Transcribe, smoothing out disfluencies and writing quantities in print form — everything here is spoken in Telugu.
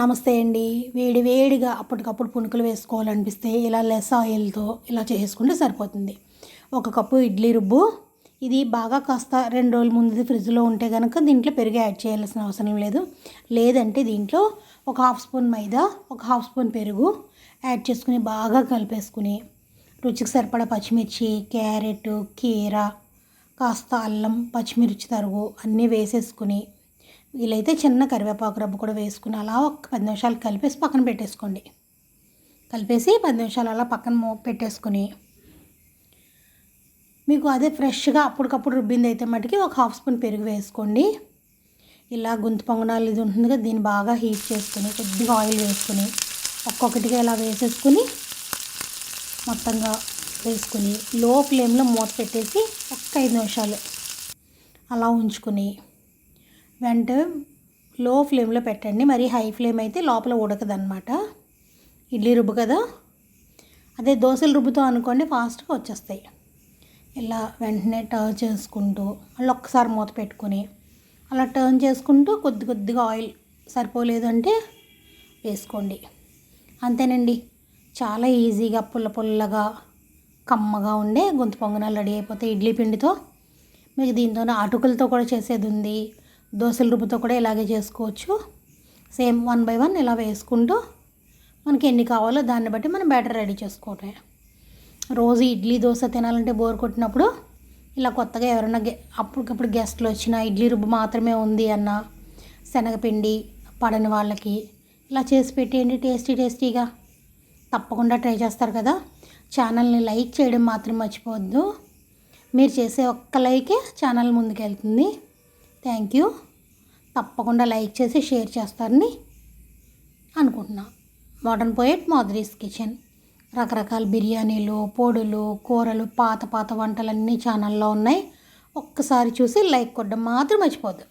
నమస్తే అండి. వేడి వేడిగా అప్పటికప్పుడు పునుకులు వేసుకోవాలనిపిస్తే ఇలా లెస్ ఆయిల్తో ఇలా చేసుకుంటే సరిపోతుంది. ఒక కప్పు ఇడ్లీ రుబ్బు. ఇది బాగా కాస్త 2 రోజుల ముందు ఫ్రిడ్జ్లో ఉంటే కనుక దీంట్లో పెరుగు యాడ్ చేయాల్సిన అవసరం లేదు. లేదంటే దీంట్లో ఒక హాఫ్ స్పూన్ మైదా, ఒక హాఫ్ స్పూన్ పెరుగు యాడ్ చేసుకుని బాగా కలిపేసుకుని రుచికి సరిపడా పచ్చిమిర్చి, క్యారెట్, కీర, కాస్త అల్లం, పచ్చిమిర్చి తరుగు అన్నీ వేసేసుకుని వీలైతే చిన్న కరివేపాకు రవ్వ కూడా వేసుకుని అలా ఒక 10 నిమిషాలు కలిపేసి పక్కన పెట్టేసుకోండి. కలిపేసి 10 నిమిషాలు అలా పక్కన పెట్టేసుకుని మీకు అదే ఫ్రెష్గా అప్పటికప్పుడు రుబ్బింది అయితే మటుకి ఒక హాఫ్ స్పూన్ పెరుగు వేసుకోండి. ఇలా గుంత పొంగనాలు ఇది ఉంటుంది కదా, దీన్ని బాగా హీట్ చేసుకుని కొద్దిగా ఆయిల్ వేసుకుని ఒక్కొక్కటిగా ఇలా వేసేసుకుని మొత్తంగా వేసుకుని లో ఫ్లేమ్లో మూత పెట్టేసి ఒక 5 నిమిషాలు అలా ఉంచుకుని లో ఫ్లేమ్లో పెట్టండి. మరి హై ఫ్లేమ్ అయితే లోపల ఉడకదన్నమాట. ఇడ్లీ రుబ్బు కదా, అదే దోశలు రుబ్బుతో అనుకోండి ఫాస్ట్గా వచ్చేస్తాయి. ఇలా వెంటనే టర్న్ చేసుకుంటూ మళ్ళీ ఒక్కసారి మూత పెట్టుకుని అలా టర్న్ చేసుకుంటూ కొద్దిగా ఆయిల్ సరిపోలేదంటే వేసుకోండి. అంతేనండి, చాలా ఈజీగా పుల్లగా కమ్మగా ఉండే గుంత పొంగనాలు రెడీ అయిపోతాయి ఇడ్లీ పిండితో. మీకు దీంతో అటుకులతో కూడా చేసేది ఉంది, దోశల రుబ్బుతో కూడా ఇలాగే చేసుకోవచ్చు. సేమ్ 1 బై 1 ఇలా వేసుకుంటూ మనకి ఎన్ని కావాలో దాన్ని బట్టి మనం బ్యాటర్ రెడీ చేసుకోవటమే. రోజు ఇడ్లీ దోశ తినాలంటే బోర్ కొట్టినప్పుడు ఇలా కొత్తగా ఎవరైనా అప్పటికప్పుడు గెస్ట్లు వచ్చినా ఇడ్లీ రుబ్బు మాత్రమే ఉంది అన్న శనగపిండి పడని వాళ్ళకి ఇలా చేసి పెట్టేయండి. టేస్టీగా తప్పకుండా ట్రై చేస్తారు కదా. ఛానల్ని లైక్ చేయడం మాత్రం మర్చిపోవద్దు. మీరు చేసే ఒక్క లైకే ఛానల్ ముందుకెళ్తుంది. Thank you. తప్పకుండా లైక్ చేసి షేర్ చేస్తారని అనుకుంటున్నా. Modern poet Madhuri's kitchen. రకరకాల బిర్యానీలు, పొడులు, కూరలు, పాత వంటలన్నీ ఛానల్లో ఉన్నాయి. ఒక్కసారి చూసి లైక్ కొట్టడం మాత్రం మర్చిపోద్దు.